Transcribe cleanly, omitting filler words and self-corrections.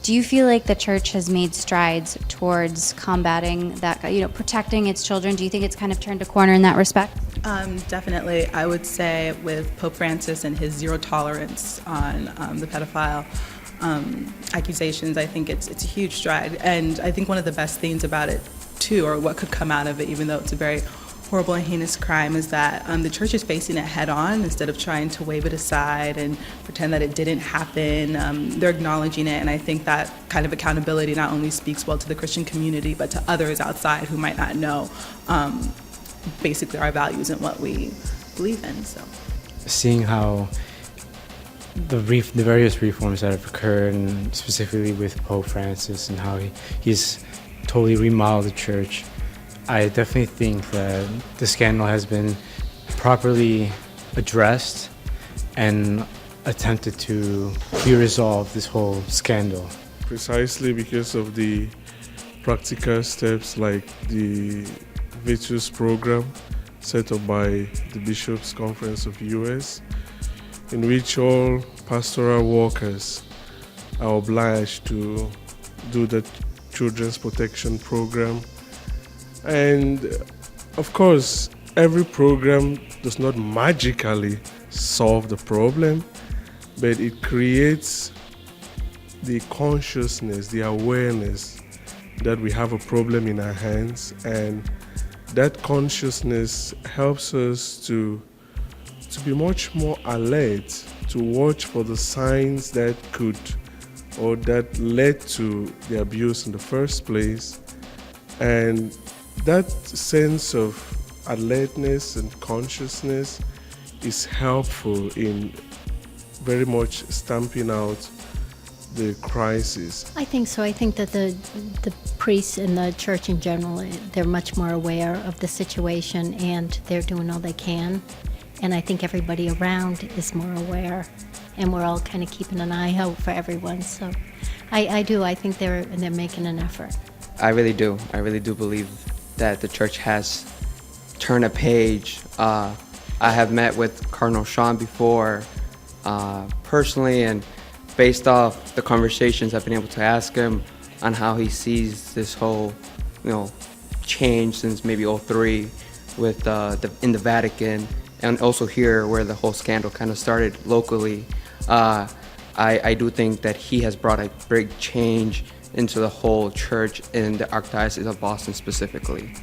Do you feel like the church has made strides towards combating that, protecting its children? Do you think it's kind of turned a corner in that respect? Definitely. I would say with Pope Francis and his zero tolerance on the pedophile accusations, I think it's a huge stride. And I think one of the best things about it, too, or what could come out of it, even though it's a very horrible and heinous crime, is that the church is facing it head on instead of trying to wave it aside and pretend that it didn't happen. They're acknowledging it, and I think that kind of accountability not only speaks well to the Christian community, but to others outside who might not know basically our values and what we believe in. So, seeing how the various reforms that have occurred, and specifically with Pope Francis and how he's totally remodeled the church, I definitely think that the scandal has been properly addressed and attempted to be resolved, this whole scandal. Precisely because of the practical steps like the Virtues program set up by the Bishops' Conference of the U.S., in which all pastoral workers are obliged to do the Children's Protection Program. And of course, every program does not magically solve the problem, but it creates the consciousness, the awareness that we have a problem in our hands, and that consciousness helps us to be much more alert, to watch for the signs that could or that led to the abuse in the first place. And that sense of alertness and consciousness is helpful in very much stamping out the crisis. I think so. I think that the priests and the church in general, they're much more aware of the situation and they're doing all they can. And I think everybody around is more aware, and we're all kind of keeping an eye out for everyone. So I do. I think they're making an effort. I really do. I really do believe that the church has turned a page. I have met with Cardinal Sean before personally, and based off the conversations I've been able to ask him on how he sees this whole, change since maybe '03 with in the Vatican, and also here where the whole scandal kind of started locally. I do think that he has brought a big change into the whole church in the Archdiocese of Boston specifically.